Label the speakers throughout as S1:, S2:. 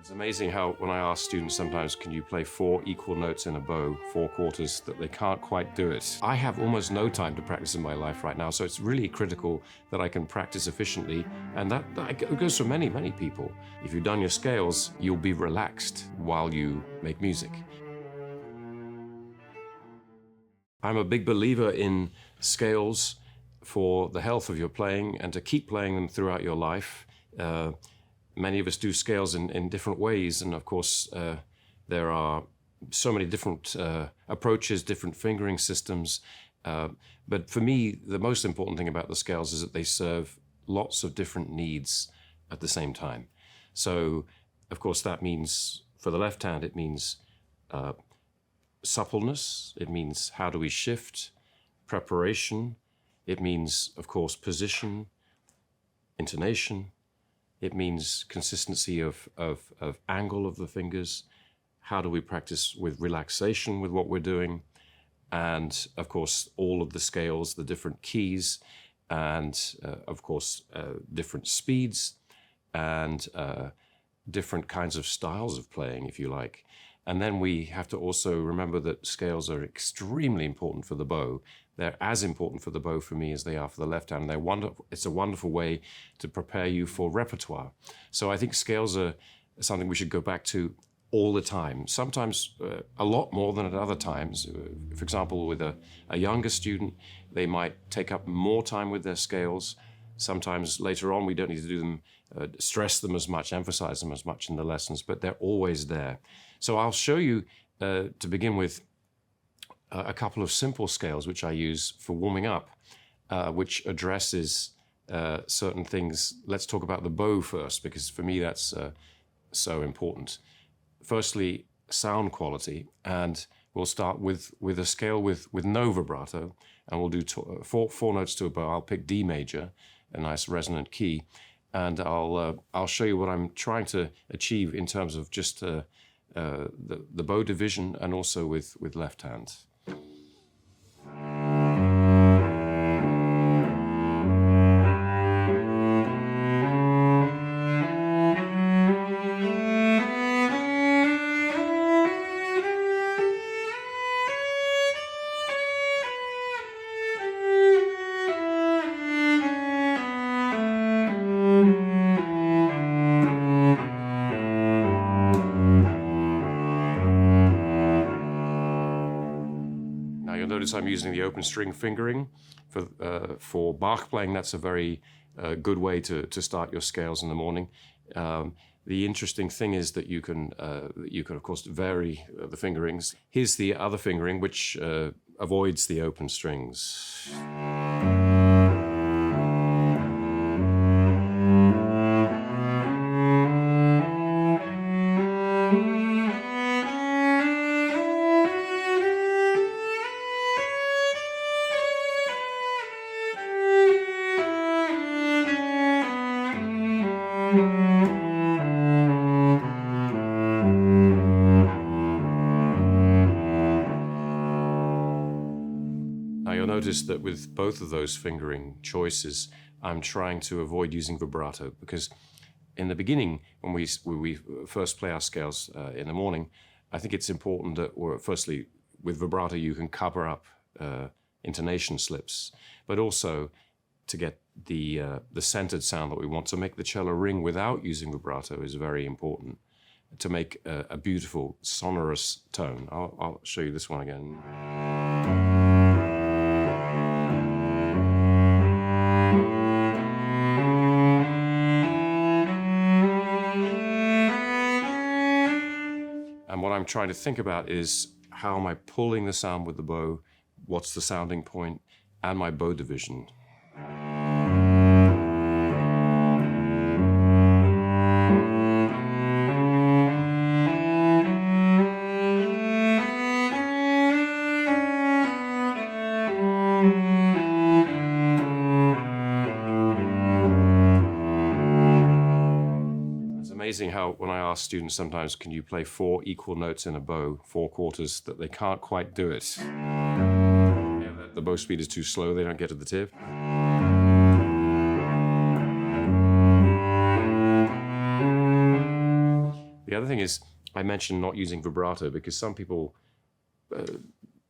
S1: It's amazing how when I ask students sometimes, can you play 4 equal notes in a bow, 4 quarters, that they can't quite do it. I have almost no time to practice in my life right now, so it's really critical that I can practice efficiently, and that goes for many, many people. If you've done your scales, you'll be relaxed while you make music. I'm a big believer in scales for the health of your playing and to keep playing them throughout your life. Many of us do scales in different ways, and of course there are so many different approaches, different fingering systems. But for me, the most important thing about the scales is that they serve lots of different needs at the same time. So, of course, that means, for the left hand, it means suppleness, it means how do we shift, preparation, it means, of course, position, intonation, it means consistency of angle of the fingers, how do we practice with relaxation with what we're doing, and, of course, all of the scales, the different keys, and, of course, different speeds, and different kinds of styles of playing, if you like. And then we have to also remember that scales are extremely important for the bow. They're as important for the bow for me as they are for the left hand. It's a wonderful way to prepare you for repertoire. So I think scales are something we should go back to all the time, sometimes a lot more than at other times. For example, with a younger student, they might take up more time with their scales. Sometimes later on, we don't need to do them, stress them as much, emphasize them as much in the lessons, but they're always there. So I'll show you, to begin with, a couple of simple scales which I use for warming up, which addresses certain things. Let's talk about the bow first, because for me that's so important. Firstly, sound quality, and we'll start with a scale with no vibrato, and we'll do four notes to a bow. I'll pick D major, a nice resonant key, and I'll show you what I'm trying to achieve in terms of just the bow division and also with left hand. Notice I'm using the open string fingering. For Bach playing, that's a very good way to start your scales in the morning. The interesting thing is that you can of course vary the fingerings. Here's the other fingering, which avoids the open strings. Now you'll notice that with both of those fingering choices, I'm trying to avoid using vibrato, because in the beginning, when we first play our scales in the morning, I think it's important that, firstly, with vibrato you can cover up intonation slips, but also to get the centered sound that we want. To make the cello ring without using vibrato is very important, to make a beautiful sonorous tone. I'll show you this one again. And what I'm trying to think about is, how am I pulling the sound with the bow? What's the sounding point? And my bow division. Amazing how when I ask students sometimes, can you play 4 equal notes in a bow, 4 quarters, that they can't quite do it. The bow speed is too slow, they don't get to the tip. The other thing is, I mentioned not using vibrato because some people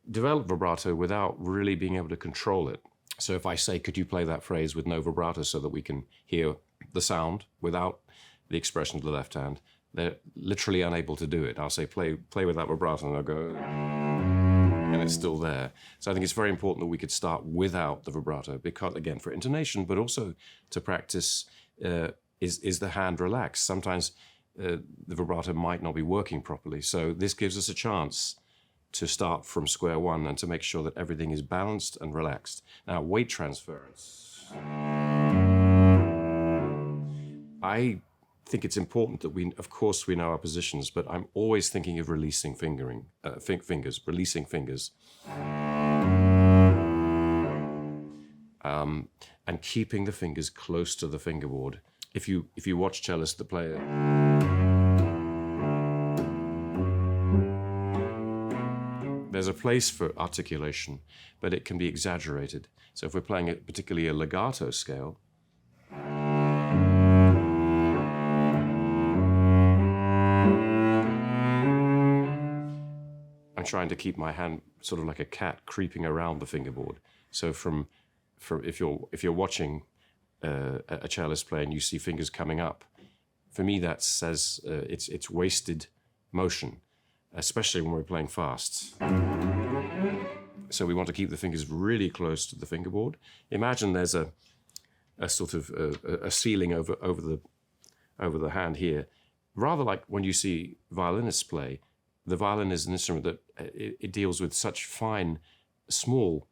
S1: develop vibrato without really being able to control it. So if I say, could you play that phrase with no vibrato so that we can hear the sound without the expression of the left hand, they're literally unable to do it. I'll say, play without vibrato, and they'll go, and it's still there. So I think it's very important that we could start without the vibrato, because, again, for intonation, but also to practice, is the hand relaxed? Sometimes the vibrato might not be working properly. So this gives us a chance to start from square one and to make sure that everything is balanced and relaxed. Now, weight transference. I think it's important that of course, we know our positions, but I'm always thinking of releasing fingers, releasing fingers. And keeping the fingers close to the fingerboard. If you watch cellists that play there's a place for articulation, but it can be exaggerated. So if we're playing particularly a legato scale, I'm trying to keep my hand sort of like a cat creeping around the fingerboard. So from if you're watching a cellist play and you see fingers coming up, for me that says it's wasted motion, especially when we're playing fast. So we want to keep the fingers really close to the fingerboard. Imagine there's a sort of a ceiling over the hand here, rather like when you see violinists play. The violin is an instrument that it deals with such fine, small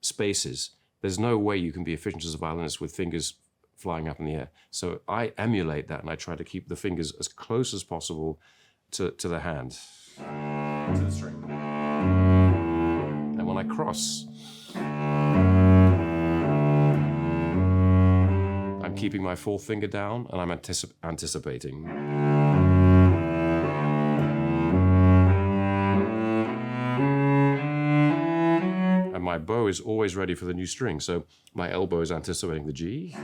S1: spaces. There's no way you can be efficient as a violinist with fingers flying up in the air. So I emulate that, and I try to keep the fingers as close as possible to the hand, to the string. And when I cross, I'm keeping my fourth finger down, and I'm anticipating. And my bow is always ready for the new string, so my elbow is anticipating the G.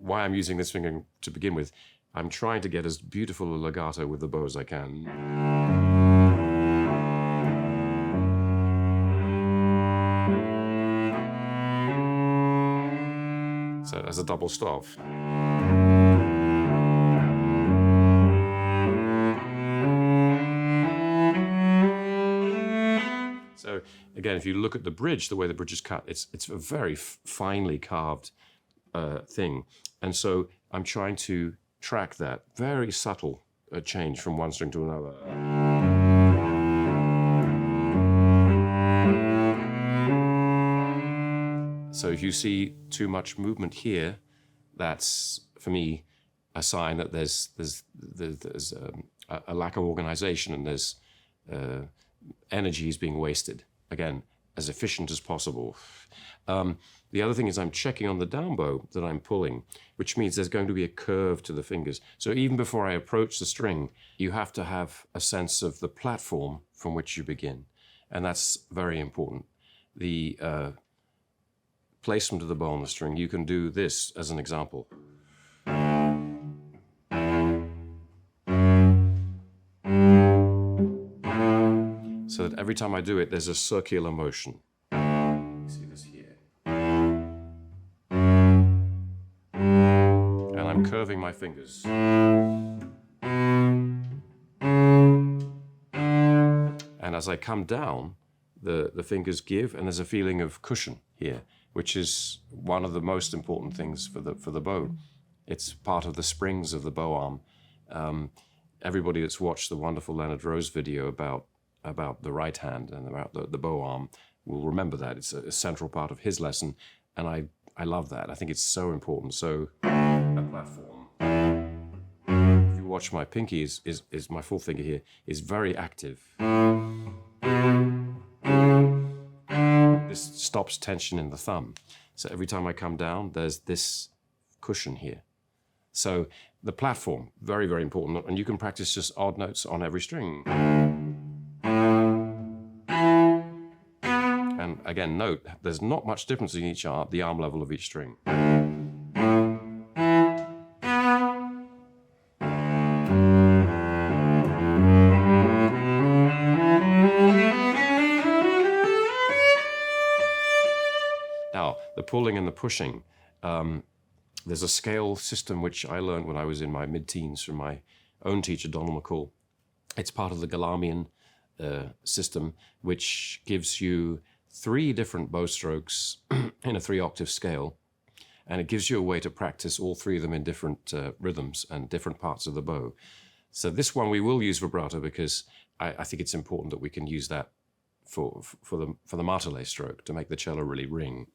S1: Why I'm using this finger to begin with, I'm trying to get as beautiful a legato with the bow as I can. So as a double stop. So again, if you look at the bridge, the way the bridge is cut, it's a very finely carved thing. And so I'm trying to track that very subtle change from one string to another. So if you see too much movement here, that's, for me, a sign that there's a lack of organization, and there's energy is being wasted. Again, as efficient as possible. The other thing is I'm checking on the down bow that I'm pulling, which means there's going to be a curve to the fingers. So even before I approach the string, you have to have a sense of the platform from which you begin. And that's very important. The placement of the bow on the string, you can do this as an example. So that every time I do it, there's a circular motion. You see this here. And I'm curving my fingers. And as I come down, the fingers give, and there's a feeling of cushion here, which is one of the most important things for the bow. It's part of the springs of the bow arm. Everybody that's watched the wonderful Leonard Rose video about the right hand and about the bow arm will remember that. It's a central part of his lesson, and I love that. I think it's so important. So a platform. If you watch my pinky, is my fourth finger here, is very active. This stops tension in the thumb. So every time I come down, there's this cushion here. So the platform, very, very important. And you can practice just odd notes on every string. And again, note, there's not much difference in the arm level of each string. pulling and the pushing. There's a scale system which I learned when I was in my mid-teens from my own teacher, Donald McCall. It's part of the Galamian system, which gives you 3 different bow strokes in a 3-octave scale. And it gives you a way to practice all 3 of them in different rhythms and different parts of the bow. So this one we will use vibrato because I think it's important that we can use that for the martelé stroke to make the cello really ring.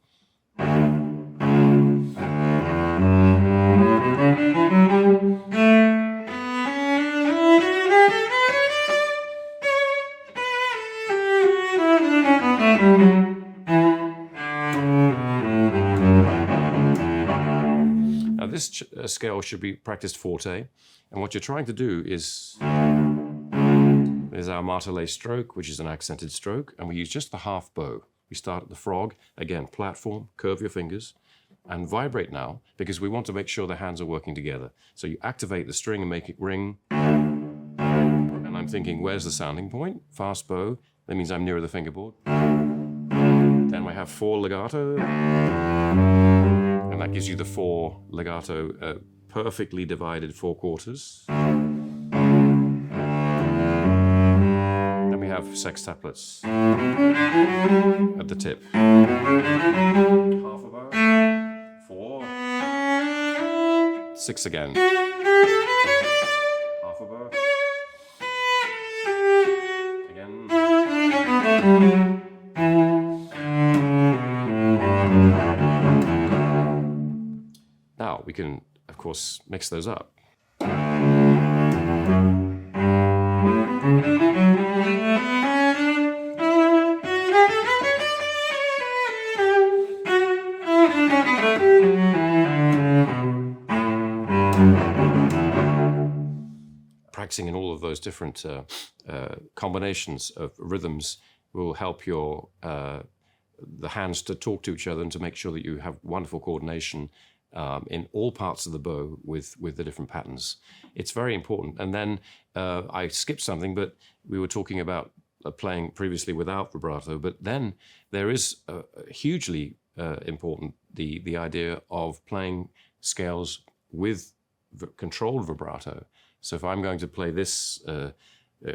S1: Now this scale should be practiced forte, and what you're trying to do is our martelé stroke, which is an accented stroke, and we use just the half bow. We start at the frog, again, platform, curve your fingers, and vibrate now, because we want to make sure the hands are working together. So you activate the string and make it ring, and I'm thinking, where's the sounding point? Fast bow, that means I'm nearer the fingerboard. Then we have 4 legato, and that gives you the 4 legato, perfectly divided 4 quarters. Then we have sextuplets at the tip. Half a bow, 4, 6 again. Half a bow, again. Now we can, of course, mix those up. Practicing in all of those different combinations of rhythms will help your the hands to talk to each other and to make sure that you have wonderful coordination in all parts of the bow with the different patterns. It's very important. And then I skipped something, but we were talking about playing previously without vibrato, but then there is hugely important the idea of playing scales with controlled vibrato. So if I'm going to play this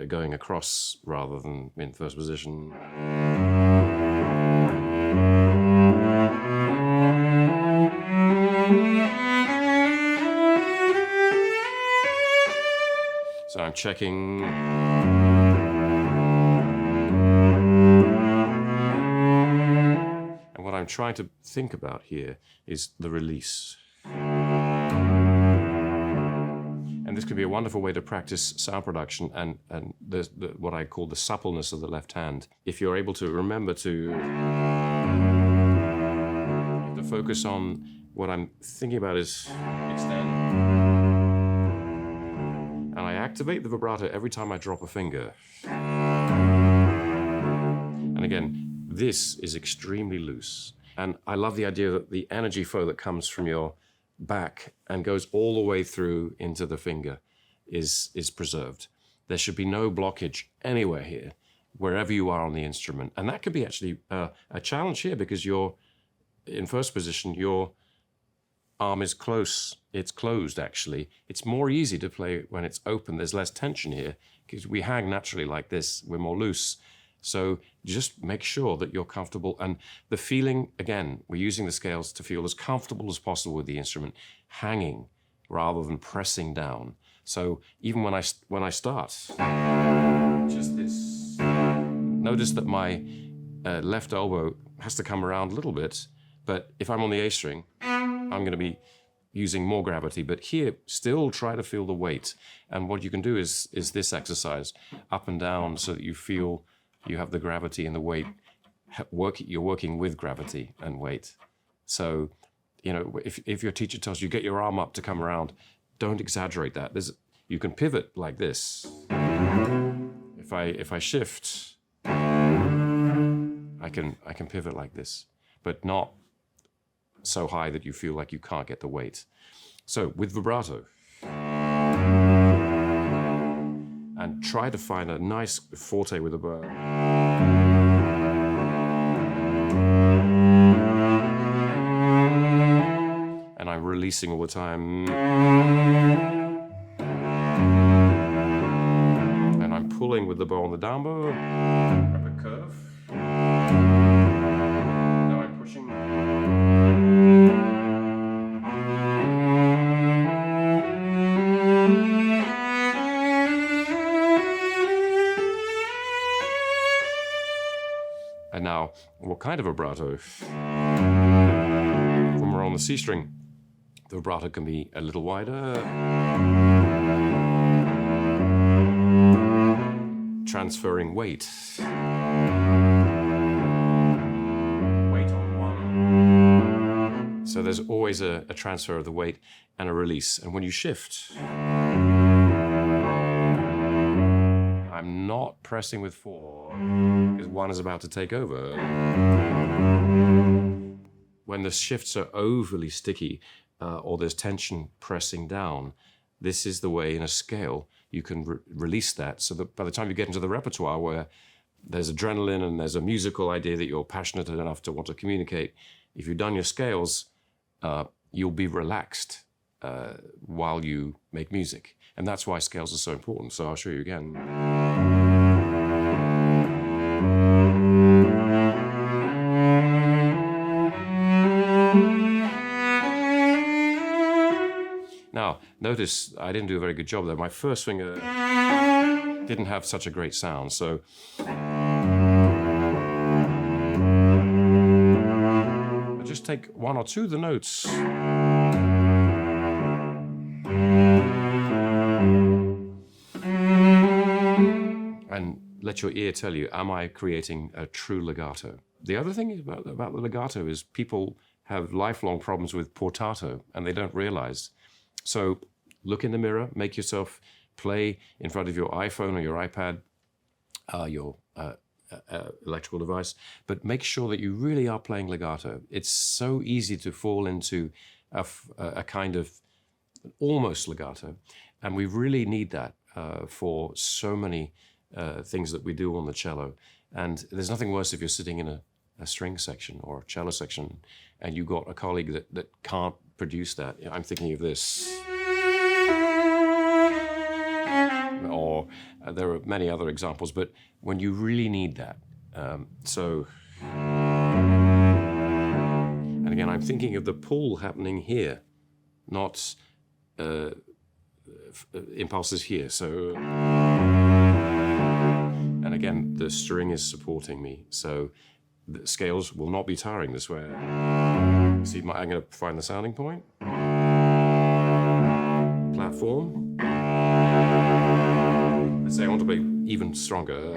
S1: going across rather than in first position, so I'm checking. And what I'm trying to think about here is the release. And this can be a wonderful way to practice sound production and what I call the suppleness of the left hand. If you're able to remember to focus on what I'm thinking about is extend. And I activate the vibrato every time I drop a finger. And again, this is extremely loose. And I love the idea that the energy flow that comes from your back and goes all the way through into the finger is preserved. There should be no blockage anywhere here, wherever you are on the instrument. And that could be actually a challenge here because you're in first position, your arm is close. It's closed, actually. It's more easy to play when it's open. There's less tension here because we hang naturally like this. We're more loose. So just make sure that you're comfortable. And the feeling, again, we're using the scales to feel as comfortable as possible with the instrument, hanging rather than pressing down. So even when I start, just this. Notice that my left elbow has to come around a little bit, but if I'm on the A string, I'm going to be using more gravity. But here, still try to feel the weight. And what you can do is this exercise, up and down, so that you feel you have the gravity and the weight. You're working with gravity and weight. So, you know, if your teacher tells you get your arm up to come around, don't exaggerate that. You can pivot like this. If I shift, I can pivot like this, but not so high that you feel like you can't get the weight. So with vibrato. And try to find a nice forte with a bow. I'm releasing all the time. And I'm pulling with the bow on the down bow. Grab a curve. Now I'm pushing. And now, what kind of vibrato? When we're on the C string, the vibrato can be a little wider. Transferring weight. Weight on one. So there's always a transfer of the weight and a release. And when you shift, I'm not pressing with 4 because 1 is about to take over. When the shifts are overly sticky or there's tension pressing down, this is the way in a scale you can release that, so that by the time you get into the repertoire where there's adrenaline and there's a musical idea that you're passionate enough to want to communicate, if you've done your scales, you'll be relaxed while you make music. And that's why scales are so important. So I'll show you again. Now, notice I didn't do a very good job there. My first finger didn't have such a great sound, so I just take 1 or 2 of the notes. And let your ear tell you, am I creating a true legato? The other thing about the legato is people have lifelong problems with portato, and they don't realize. So look in the mirror, make yourself play in front of your iPhone or your iPad, your electrical device, but make sure that you really are playing legato. It's so easy to fall into a kind of almost legato, and we really need that for so many things that we do on the cello. And there's nothing worse if you're sitting in a string section or a cello section and you've got a colleague that can't produce that. I'm thinking of this. Or there are many other examples, but when you really need that. And again, I'm thinking of the pull happening here, not impulses here. So, and again, the string is supporting me. So the scales will not be tiring this way. See, I'm going to find the sounding point. Platform. Let's say I want to be even stronger.